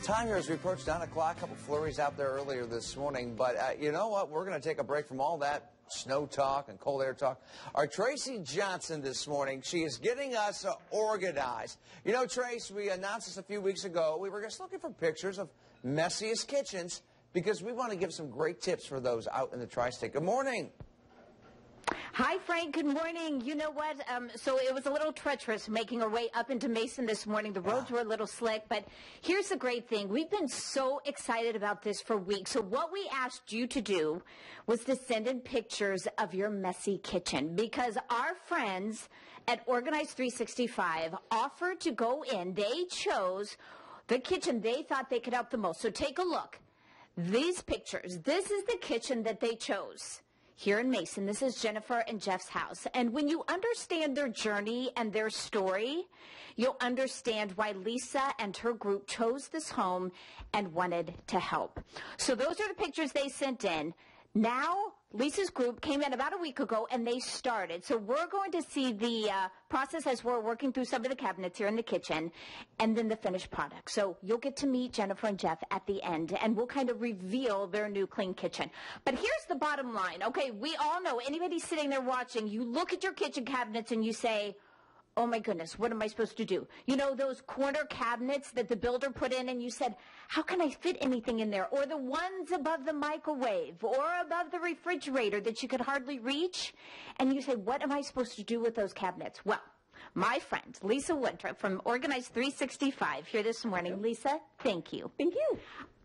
Time here as we approach 9 o'clock. A couple flurries out there earlier this morning. But you know what? We're going to take a break from all that snow talk and cold air talk. Our Tracy Johnson this morning, she is getting us organized. You know, Trace, we announced this a few weeks ago. We were just looking for pictures of Messiest kitchens because we want to give some great tips for those out in the tri-state. Good morning. Hi, Frank. Good morning. You know what? So it was a little treacherous making our way up into Mason this morning. The roads were a little slick, but here's the great thing. We've been so excited about this for weeks. So what we asked you to do was to send in pictures of your messy kitchen because our friends at Organize 365 offered to go in. They chose the kitchen they thought they could help the most. So take a look. These pictures, this is the kitchen that they chose. Here in Mason, this is Jennifer and Jeff's house. And when you understand their journey and their story, you'll understand why Lisa and her group chose this home and wanted to help. So those are the pictures they sent in. Now, Lisa's group came in about a week ago and they started. So we're going to see the process as we're working through some of the cabinets here in the kitchen and then the finished product. So you'll get to meet Jennifer and Jeff at the end and we'll kind of reveal their new clean kitchen. But here's the bottom line. Okay, we all know, anybody sitting there watching, you look at your kitchen cabinets and you say, oh my goodness, what am I supposed to do? You know, those corner cabinets that the builder put in and you said, how can I fit anything in there? Or the ones above the microwave or above the refrigerator that you could hardly reach. And you say, what am I supposed to do with those cabinets? Well, my friend, Lisa Woodruff from Organize 365 here this morning. Lisa, thank you. Thank you.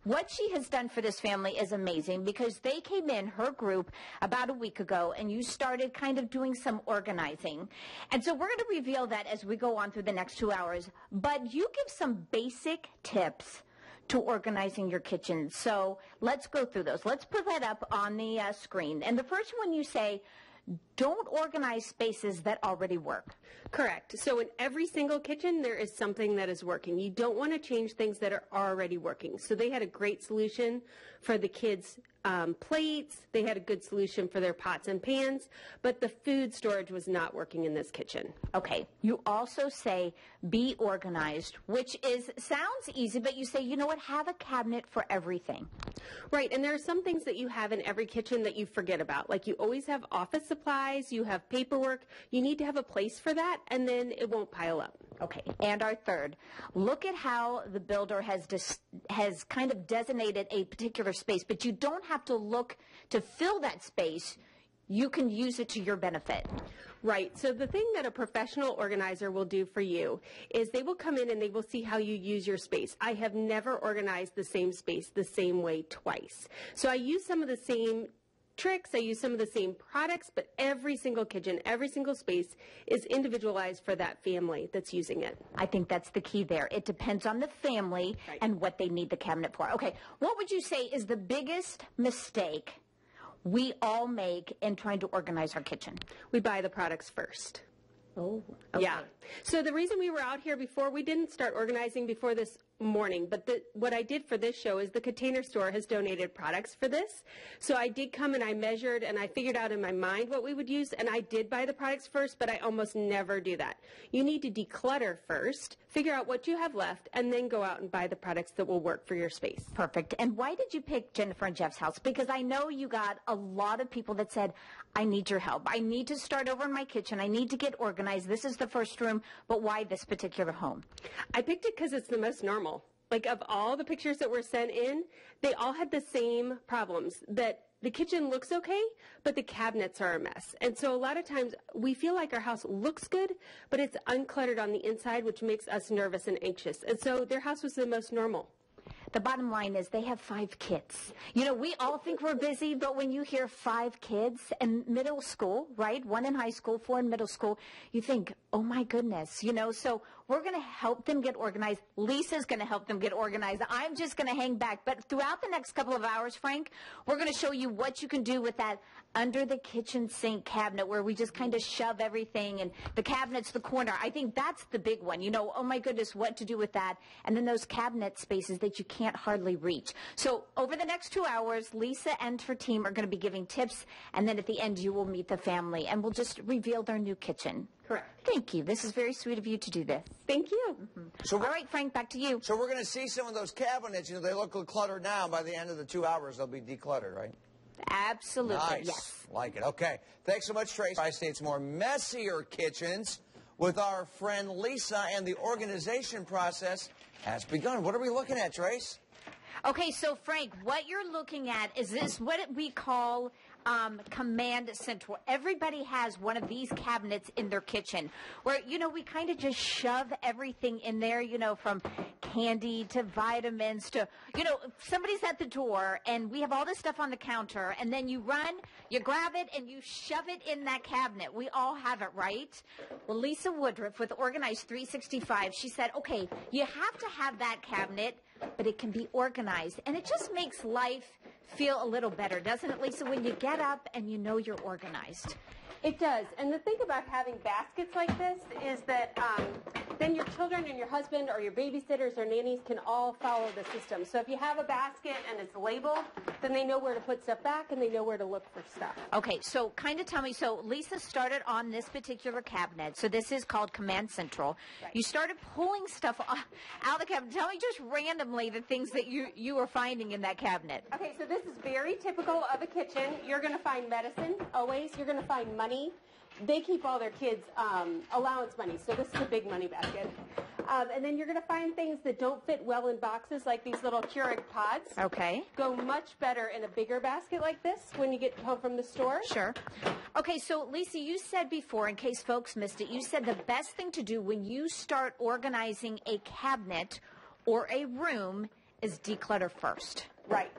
What she has done for this family is amazing because they came in, her group, about a week ago, and you started kind of doing some organizing. And so we're going to reveal that as we go on through the next 2 hours. But you give some basic tips to organizing your kitchen. So let's go through those. Let's put that up on the screen. And the first one you say, don't organize spaces that already work. Correct. So in every single kitchen, there is something that is working. You don't want to change things that are already working. So they had a great solution for the kids' plates. They had a good solution for their pots and pans, but the food storage was not working in this kitchen. Okay. You also say be organized, which sounds easy, but you say, you know what, have a cabinet for everything. Right. And there are some things that you have in every kitchen that you forget about. Like you always have office supplies, you have paperwork. You need to have a place for that, and then it won't pile up. Okay. And our third, look at how the builder has kind of designated a particular space, but you don't have to look to fill that space. You can use it to your benefit. Right. So the thing that a professional organizer will do for you is they will come in and they will see how you use your space. I have never organized the same space the same way twice. So I use some of the same tricks, I use some of the same products, but every single kitchen, every single space is individualized for that family that's using it. I think that's the key there. It depends on the family and what they need the cabinet for. Okay, what would you say is the biggest mistake we all make in trying to organize our kitchen? We buy the products first. Oh, okay. Yeah. So the reason we were out here before, we didn't start organizing before this morning, but what I did for this show is the Container Store has donated products for this. So I did come and I measured and I figured out in my mind what we would use, and I did buy the products first, but I almost never do that. You need to declutter first, figure out what you have left, and then go out and buy the products that will work for your space. Perfect. And why did you pick Jennifer and Jeff's house? Because I know you got a lot of people that said, I need your help. I need to start over in my kitchen. I need to get organized. This is the first room, but why this particular home? I picked it because it's the most normal. Like of all the pictures that were sent in, they all had the same problems, that the kitchen looks okay, but the cabinets are a mess. And so a lot of times we feel like our house looks good, but it's uncluttered on the inside, which makes us nervous and anxious. And so their house was the most normal. The bottom line is they have 5 kids. You know, we all think we're busy, but when you hear 5 kids in middle school, right, 1 in high school, 4 in middle school, you think, oh my goodness, you know, so we're going to help them get organized. Lisa's going to help them get organized. I'm just going to hang back. But throughout the next couple of hours, Frank, we're going to show you what you can do with that under the kitchen sink cabinet where we just kind of shove everything, and the cabinet's the corner. I think that's the big one. You know, oh my goodness, what to do with that. And then those cabinet spaces that you can't hardly reach. So over the next 2 hours, Lisa and her team are going to be giving tips, and then at the end you will meet the family and we'll just reveal their new kitchen. Correct. Thank you. This is very sweet of you to do this. Thank you. So All right, Frank, back to you. So we're going to see some of those cabinets. You know, they look cluttered now. By the end of the 2 hours, they'll be decluttered, right? Absolutely, Nice. yes. Like it. Okay. Thanks so much, Trace. Tri-State's more messier kitchens with our friend Lisa, and the organization process has begun. What are we looking at, Trace? Okay, so Frank, what you're looking at is this what we call command central. Everybody has one of these cabinets in their kitchen where, you know, we kind of just shove everything in there, you know, from candy to vitamins to, you know, somebody's at the door and we have all this stuff on the counter and then you run, you grab it and you shove it in that cabinet. We all have it, right? Well, Lisa Woodruff with Organize 365, she said, okay, you have to have that cabinet, but it can be organized. And it just makes life feel a little better, doesn't it, Lisa, when you get up and you know you're organized? It does. And the thing about having baskets like this is that then your children and your husband or your babysitters or nannies can all follow the system. So if you have a basket and it's labeled, then they know where to put stuff back and they know where to look for stuff. Okay, so kind of tell me, so Lisa started on this particular cabinet. So this is called Command Central. Right. You started pulling stuff out of the cabinet. Tell me just randomly the things that you were finding in that cabinet. Okay, so this is very typical of a kitchen. You're going to find medicine, always. You're going to find money. They keep all their kids' allowance money, so this is a big money basket. And then you're going to find things that don't fit well in boxes, like these little Keurig pods. Okay. Go much better in a bigger basket like this when you get home from the store. Sure. Okay, so Lisa, you said before, in case folks missed it, you said the best thing to do when you start organizing a cabinet or a room is declutter first. Right.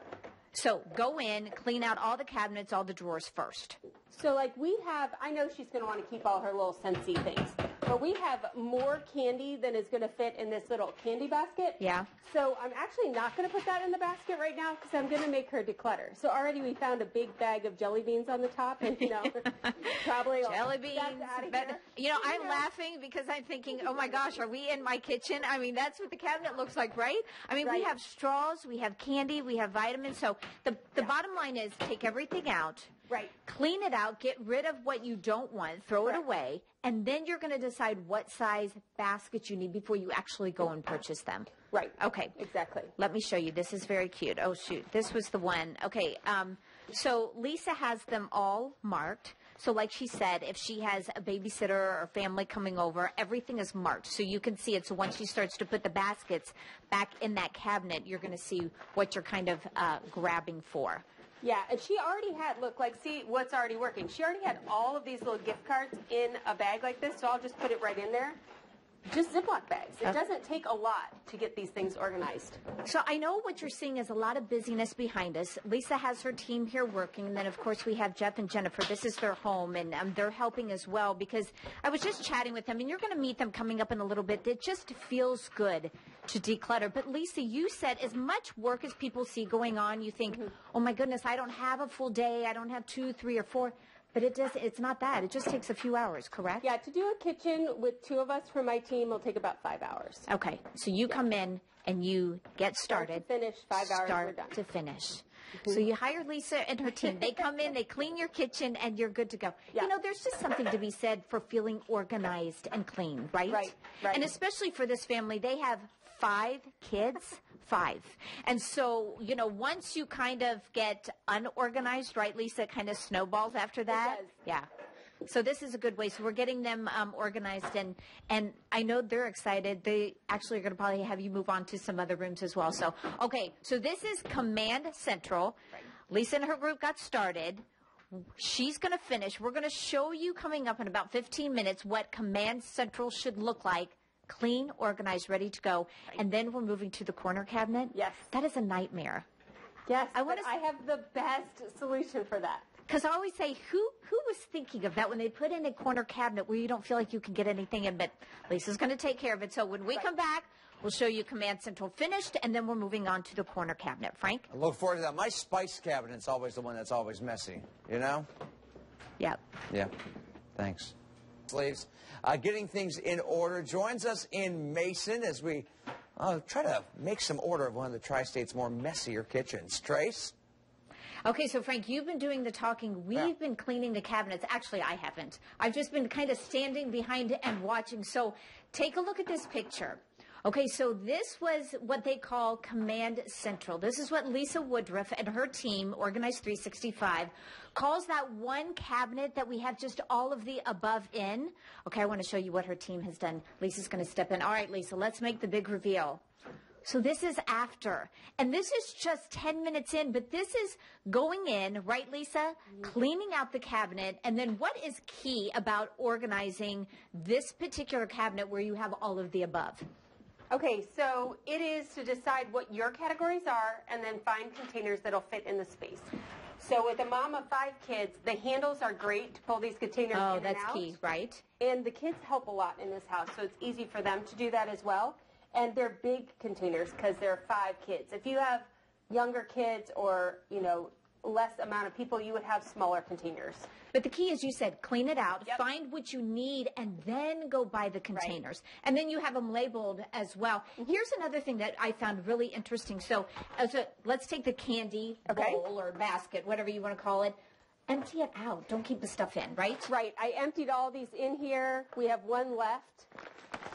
So go in, clean out all the cabinets, all the drawers first. So like we have, I know she's going to want to keep all her little Scentsy things, but we have more candy than is going to fit in this little candy basket. Yeah. So I'm actually not going to put that in the basket right now because I'm going to make her declutter. So already we found a big bag of jelly beans on the top and, you know, probably jelly beans. But, you know, I'm laughing because I'm thinking, oh my gosh, are we in my kitchen? I mean, that's what the cabinet looks like, right? I mean, we have straws, we have candy, we have vitamins. So the bottom line is take everything out. Right. Clean it out, get rid of what you don't want, throw it away, and then you're going to decide what size basket you need before you actually go and purchase them. Right. Okay. Exactly. Let me show you. This is very cute. Oh, shoot. This was the one. Okay. So Lisa has them all marked. So like she said, if she has a babysitter or family coming over, everything is marked. So you can see it. So once she starts to put the baskets back in that cabinet, you're going to see what you're kind of grabbing for. Yeah, and she already had, look, like, see what's already working. She already had all of these little gift cards in a bag like this, so I'll just put it right in there. Just Ziploc bags. It doesn't take a lot to get these things organized. So I know what you're seeing is a lot of busyness behind us. Lisa has her team here working, and then, of course, we have Jeff and Jennifer. This is their home, and they're helping as well because I was just chatting with them, and you're going to meet them coming up in a little bit. It just feels good to declutter. But, Lisa, you said as much work as people see going on, you think, oh, my goodness, I don't have a full day. I don't have 2, 3, or 4. But it's not that. It just takes a few hours, correct? Yeah, to do a kitchen with 2 of us from my team will take about 5 hours. Okay, so you come in and you get started. Start to finish, 5 hours, we're done. Start to finish. So you hire Lisa and her team. They come in, they clean your kitchen, and you're good to go. Yeah. You know, there's just something to be said for feeling organized and clean, right? Right. And especially for this family, they have 5 kids. 5. And so, you know, once you kind of get unorganized, right, Lisa, it kind of snowballs after that. It does. Yeah. So this is a good way. So we're getting them organized, and I know they're excited. They actually are going to probably have you move on to some other rooms as well. So, okay, so this is Command Central. Right. Lisa and her group got started. She's going to finish. We're going to show you coming up in about 15 minutes what Command Central should look like. Clean, organized, ready to go. Right. And then we're moving to the corner cabinet. Yes. That is a nightmare. Yes, I have the best solution for that. Because I always say, who was thinking of that when they put in a corner cabinet where you don't feel like you can get anything in? But Lisa's going to take care of it. So when we come back, we'll show you Command Central finished, and then we're moving on to the corner cabinet. Frank? I look forward to that. My spice cabinet's always the one that's always messy, you know? Yep. Yeah. Thanks. Slaves, getting things in order. Joins us in Mason as we try to make some order of one of the Tri-State's more messier kitchens. Trace? Okay, so Frank, you've been doing the talking. We've been cleaning the cabinets. Actually, I haven't. I've just been kind of standing behind it and watching. So take a look at this picture. Okay, so this was what they call Command Central. This is what Lisa Woodruff and her team, Organize 365, calls that one cabinet that we have just all of the above in. Okay, I want to show you what her team has done. Lisa's going to step in. All right, Lisa, let's make the big reveal. So this is after, and this is just 10 minutes in, but this is going in, right, Lisa? Cleaning out the cabinet, and then what is key about organizing this particular cabinet where you have all of the above? Okay, so it is to decide what your categories are and then find containers that'll fit in the space. So with a mom of 5 kids, the handles are great to pull these containers in and out. Oh, that's key, right? And the kids help a lot in this house, so it's easy for them to do that as well. And they're big containers because there are 5 kids. If you have younger kids or, less amount of people, you would have smaller containers. But the key is, you said, clean it out, find what you need, and then go buy the containers. Right. And then you have them labeled as well. Here's another thing that I found really interesting. So let's take the candy bowl or basket, whatever you want to call it. Empty it out. Don't keep the stuff in, right? Right. I emptied all these in here. We have one left.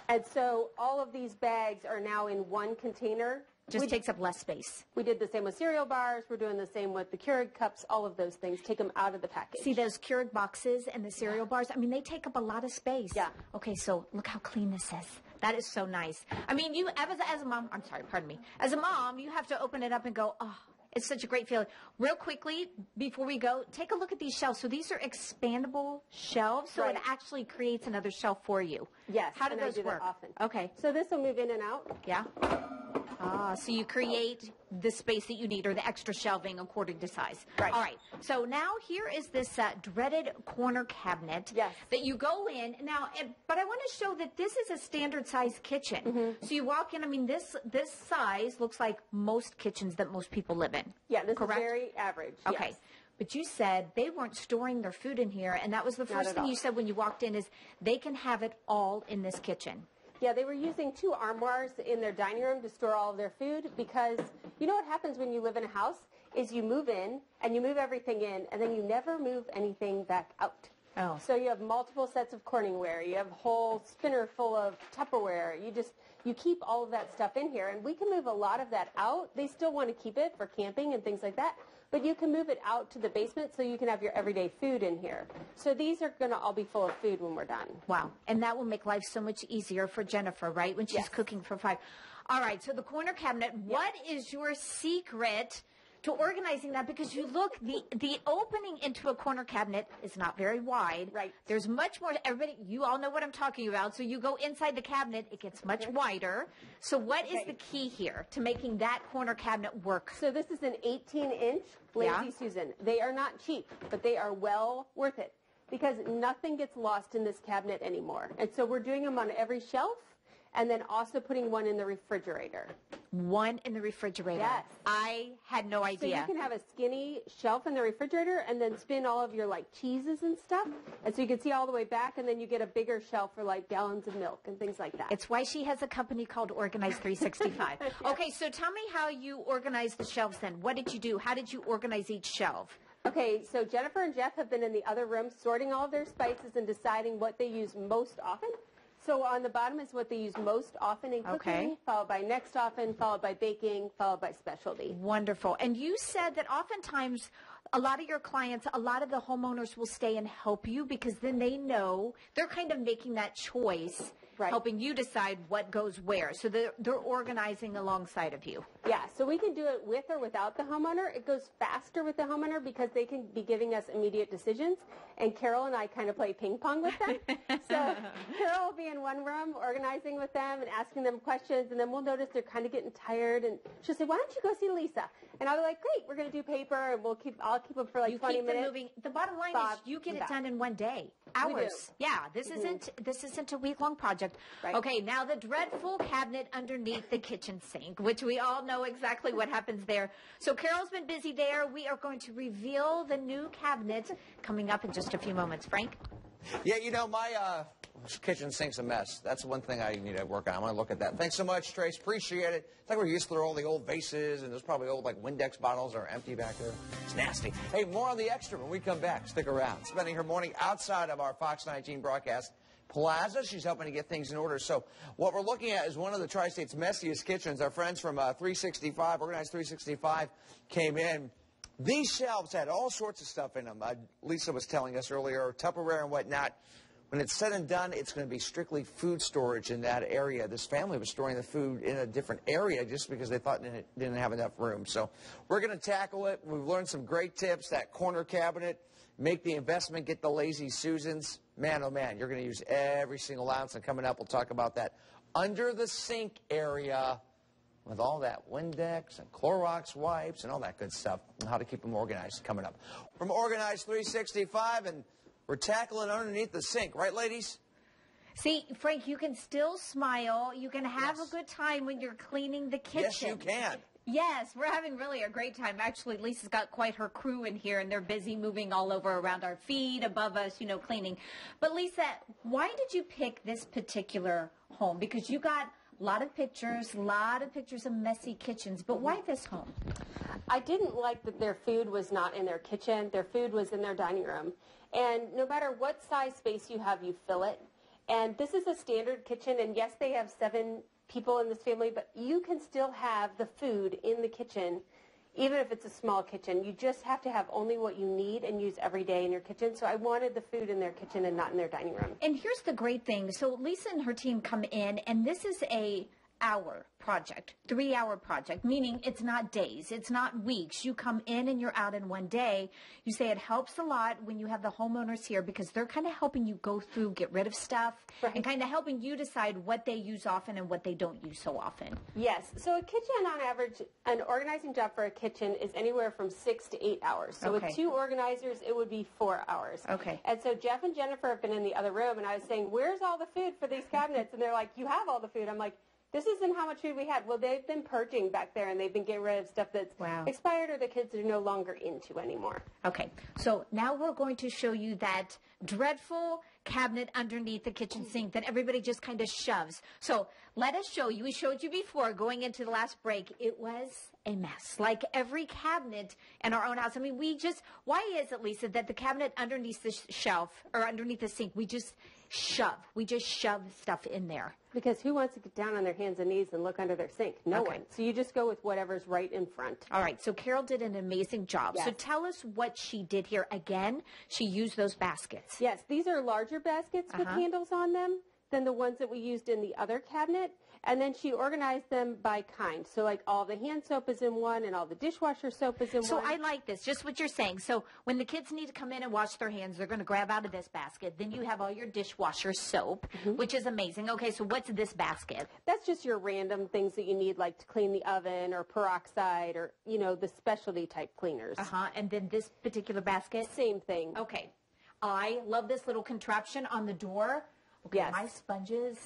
And so all of these bags are now in one container. Just takes up less space. We did the same with cereal bars. We're doing the same with the Keurig cups, all of those things. Take them out of the package. See those Keurig boxes and the cereal bars? I mean, they take up a lot of space. Yeah. Okay, so look how clean this is. That is so nice. I mean, you, as a mom, I'm sorry, pardon me. As a mom, you have to open it up and go, oh, it's such a great feeling. Real quickly, before we go, take a look at these shelves. So these are expandable shelves, so it actually creates another shelf for you. Yes. How do those work? Often. Okay. So this will move in and out. Yeah. So you create the space that you need, or the extra shelving according to size. Right. All right. So now here is this dreaded corner cabinet that you go in. Now, but I want to show that this is a standard size kitchen. So you walk in, I mean, this size looks like most kitchens that most people live in. Yeah, this is very average. Okay. Yes. But you said they weren't storing their food in here, and that was the first thing you said when you walked in, is they can have it all in this kitchen. Yeah, they were using 2 armoires in their dining room to store all of their food, because you know what happens when you live in a house is you move in and you move everything in, and then you never move anything back out. Oh. So you have multiple sets of Corningware. You have a whole spinner full of Tupperware. You keep all of that stuff in here, and we can move a lot of that out. They still want to keep it for camping and things like that, but you can move it out to the basement so you can have your everyday food in here. So these are going to all be full of food when we're done. Wow. And that will make life so much easier for Jennifer, right, when she's cooking for 5. All right, so the corner cabinet, what is your secret to organizing that? Because you look, the opening into a corner cabinet is not very wide. Right. There's much more. Everybody, you all know what I'm talking about. So you go inside the cabinet, it gets much wider. So what is the key here to making that corner cabinet work? So this is an 18-inch Lazy Susan. They are not cheap, but they are well worth it, because nothing gets lost in this cabinet anymore. And so we're doing them on every shelf, and then also putting one in the refrigerator. One in the refrigerator. Yes. I had no idea. So you can have a skinny shelf in the refrigerator and then spin all of your cheeses and stuff. And so you can see all the way back, and then you get a bigger shelf for gallons of milk and things like that. It's why she has a company called Organize 365. Okay, so tell me how you organize the shelves then. What did you do? How did you organize each shelf? Okay, so Jennifer and Jeff have been in the other room sorting all of their spices and deciding what they use most often. So on the bottom is what they use most often in cooking, followed by next often, followed by baking, followed by specialty. Wonderful. And you said that oftentimes a lot of your clients, a lot of the homeowners will stay and help you, because then they know they're kind of making that choice, helping you decide what goes where. So they're organizing alongside of you. Yeah, so we can do it with or without the homeowner. It goes faster with the homeowner because they can be giving us immediate decisions. And Carol and I kind of play ping pong with them. So Carol will be in one room organizing with them and asking them questions, and then we'll notice they're kind of getting tired, and she'll say, why don't you go see Lisa? And I'll be like, great, we're going to do paper, and I'll keep them for 20 minutes. Them moving. The bottom line is you get it done in one day. Hours. Yeah, this isn't a week-long project. Right. Okay, now the dreadful cabinet underneath the kitchen sink, which we all know exactly what happens there. So Carol's been busy there. We are going to reveal the new cabinet coming up in just a few moments. Frank? Yeah, my This kitchen sink's a mess. That's one thing I need to work on. I'm going to look at that. Thanks so much, Trace. Appreciate it. It's like we used to throw all the old vases, and there's probably old like Windex bottles are empty back there. It's nasty. Hey, more on the extra when we come back. Stick around. Spending her morning outside of our Fox 19 broadcast plaza. She's helping to get things in order. So what we're looking at is one of the Tri-State's messiest kitchens. Our friends from 365, Organized 365, came in. These shelves had all sorts of stuff in them. Lisa was telling us earlier, Tupperware and whatnot. When it's said and done, it's going to be strictly food storage in that area. This family was storing the food in a different area just because they thought it didn't have enough room. So we're going to tackle it. We've learned some great tips. That corner cabinet, make the investment, get the Lazy Susans. Man, oh man, you're going to use every single ounce. And coming up, we'll talk about that under the sink area with all that Windex and Clorox wipes and all that good stuff, and how to keep them organized coming up. From Organized 365, and we're tackling underneath the sink. Right, ladies? See, Frank, you can still smile. You can have a good time when you're cleaning the kitchen. Yes, you can. Yes, we're having really a great time. Actually, Lisa's got quite her crew in here, and they're busy moving all over around our feet, above us, cleaning. But, Lisa, why did you pick this particular home? Because you got a lot of pictures of messy kitchens. But why this home? I didn't like that their food was not in their kitchen. Their food was in their dining room. And no matter what size space you have, you fill it. And this is a standard kitchen, and yes, they have 7 people in this family, but you can still have the food in the kitchen, even if it's a small kitchen. You just have to have only what you need and use every day in your kitchen. So I wanted the food in their kitchen and not in their dining room. And here's the great thing. So Lisa and her team come in, and this is a hour project, 3-hour project, meaning it's not days, it's not weeks. You come in and you're out in one day. You say it helps a lot when you have the homeowners here because they're kind of helping you go through, get rid of stuff, and kind of helping you decide what they use often and what they don't use so often. Yes. So a kitchen, on average, an organizing job for a kitchen is anywhere from 6 to 8 hours. So with 2 organizers, it would be 4 hours. Okay. And so Jeff and Jennifer have been in the other room, and I was saying, where's all the food for these cabinets? And they're like, you have all the food. I'm like, this isn't how much food we had. Well, they've been purging back there, and they've been getting rid of stuff that's expired or the kids are no longer into anymore. Okay, so now we're going to show you that dreadful cabinet underneath the kitchen sink that everybody just kind of shoves. So let us show you. We showed you before going into the last break. It was a mess, like every cabinet in our own house. I mean, why is it, Lisa, that the cabinet underneath the shelf or underneath the sink, we just shove stuff in there? Because who wants to get down on their hands and knees and look under their sink? No one. So you just go with whatever's right in front. All right. So Carol did an amazing job. Yes. So tell us what she did here. Again, she used those baskets. Yes. These are larger baskets with handles on them than the ones that we used in the other cabinet. And then she organized them by kind. So like all the hand soap is in one and all the dishwasher soap is in one. So I like this, just what you're saying. So when the kids need to come in and wash their hands, they're going to grab out of this basket. Then you have all your dishwasher soap, which is amazing. Okay, so what's this basket? That's just your random things that you need, like to clean the oven or peroxide or, the specialty type cleaners. And then this particular basket? Same thing. Okay. I love this little contraption on the door. Okay, my sponges,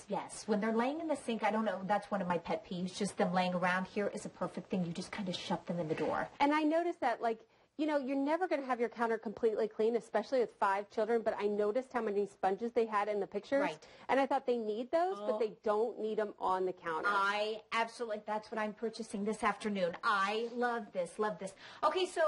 when they're laying in the sink, I don't know, that's one of my pet peeves, just them laying around here is a perfect thing. You just kind of shove them in the door. And I noticed that, you're never going to have your counter completely clean, especially with 5 children, but I noticed how many sponges they had in the pictures. Right. And I thought they need those, but they don't need them on the counter. That's what I'm purchasing this afternoon. I love this. Okay, so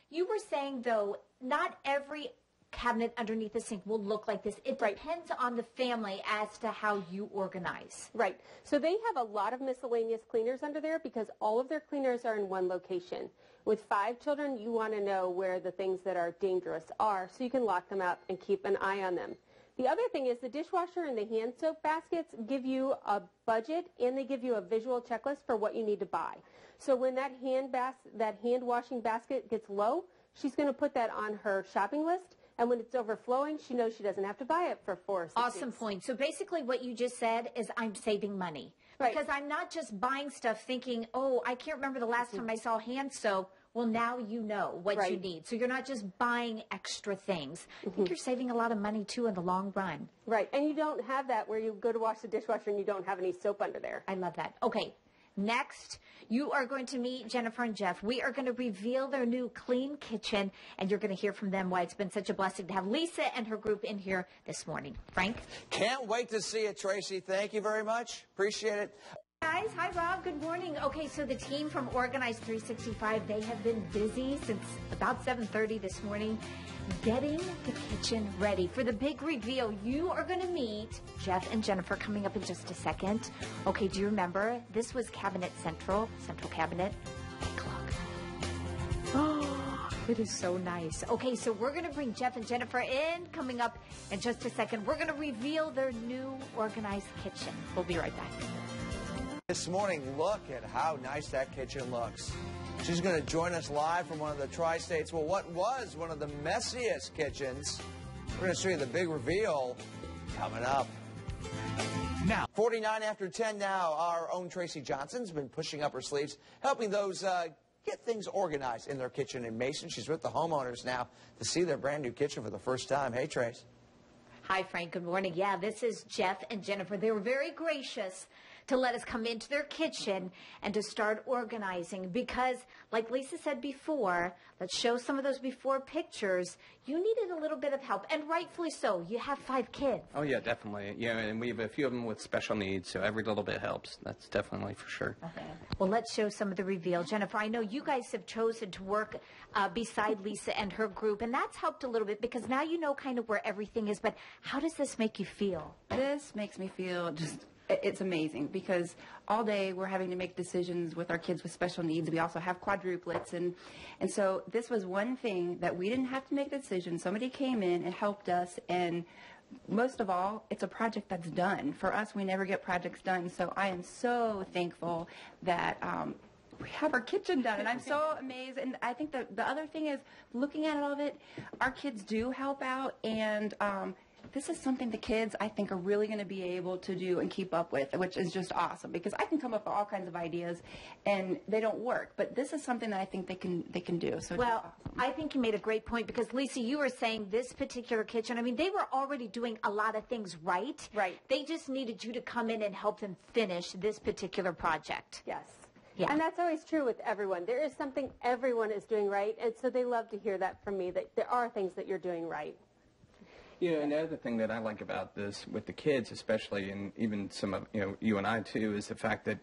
you were saying, though, not every cabinet underneath the sink will look like this. It depends on the family as to how you organize. Right. So they have a lot of miscellaneous cleaners under there because all of their cleaners are in one location. With 5 children, you want to know where the things that are dangerous are so you can lock them up and keep an eye on them. The other thing is the dishwasher and the hand soap baskets give you a budget and they give you a visual checklist for what you need to buy. So when that hand washing basket gets low, she's going to put that on her shopping list. And when it's overflowing, she knows she doesn't have to buy it for 4 or 6 Awesome weeks. point. So basically what you just said is I'm saving money. Right. Because I'm not just buying stuff thinking, I can't remember the last time I saw hand soap. Well, now you know what you need. So you're not just buying extra things. I think you're saving a lot of money, too, in the long run. Right. And you don't have that where you go to wash the dishwasher and you don't have any soap under there. I love that. Okay. Next, You are going to meet Jennifer and Jeff. We are going to reveal their new clean kitchen, and you're going to hear from them why it's been such a blessing to have Lisa and her group in here this morning. Frank? Can't wait to see it, Tracy. Thank you very much. Appreciate it. Guys, hi Rob, good morning. Okay, so the team from Organize 365, they have been busy since about 7:30 this morning getting the kitchen ready for the big reveal. You are going to meet Jeff and Jennifer coming up in just a second. Okay, do you remember? This was Cabinet Central Cabinet. Take a look. Oh, it is so nice. Okay, so we're going to bring Jeff and Jennifer in coming up in just a second. We're going to reveal their new organized kitchen. We'll be right back. This morning, look at how nice that kitchen looks. She's going to join us live from one of the tri-states. Well, what was one of the messiest kitchens? We're going to show you the big reveal coming up. Now, 49 after 10 now, our own Tracy Johnson's been pushing up her sleeves, helping those get things organized in their kitchen in Mason. She's with the homeowners now to see their brand new kitchen for the first time. Hey, Trace. Hi, Frank. Good morning. Yeah, this is Jeff and Jennifer. They were very gracious to let us come into their kitchen and to start organizing because, like Lisa said before, let's show some of those before pictures. You needed a little bit of help, and rightfully so. You have 5 kids. Oh, yeah, definitely. Yeah, and we have a few of them with special needs, so every little bit helps. That's definitely for sure. Okay. Well, let's show some of the reveal. Jennifer, I know you guys have chosen to work beside Lisa and her group, and that's helped a little bit because now you know kind of where everything is, but how does this make you feel? This makes me feel just... It's amazing because all day we're having to make decisions with our kids with special needs. We also have quadruplets. And so this was one thing that we didn't have to make a decision. Somebody came in and helped us. And most of all, it's a project that's done. For us, we never get projects done. So I am so thankful that we have our kitchen done. And I'm so amazed. And I think the other thing is looking at all of it, our kids do help out. And this is something the kids, I think, are really going to be able to do and keep up with, which is just awesome because I can come up with all kinds of ideas and they don't work. But this is something that I think they can do. So well, awesome. I think you made a great point because, Lisa, you were saying this particular kitchen, I mean, they were already doing a lot of things right. Right. They just needed you to come in and help them finish this particular project. Yes. Yeah. And that's always true with everyone. There is something everyone is doing right, and so they love to hear that from me, that there are things that you're doing right. Yeah, and the other thing that I like about this with the kids especially, and even some of, you and I too, is the fact that,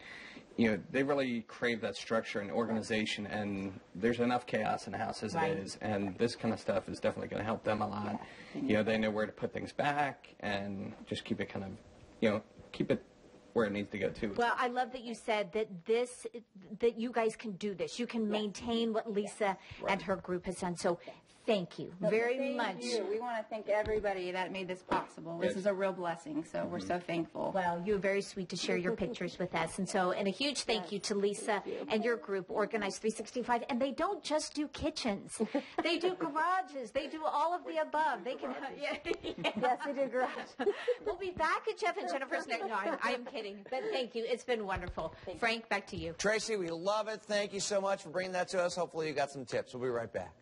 they really crave that structure and organization, and there's enough chaos in the house as it is, and this kind of stuff is definitely going to help them a lot. They know where to put things back and just keep it kind of, keep it where it needs to go too. Well, I love that you said that you guys can do this. You can maintain what Lisa and her group has done. So thank you very much. We want to thank everybody that made this possible. This is a real blessing, so we're so thankful. Well, you're very sweet to share your pictures with us. And a huge thank you to Lisa and your group, Organize 365. And they don't just do kitchens. They do garages. They do all of the above. They can, Yes, they do garage. We'll be back at Jeff and Jennifer's next. No, I'm kidding. But thank you. It's been wonderful. Frank, back to you. Tracy, we love it. Thank you so much for bringing that to us. Hopefully you got some tips. We'll be right back.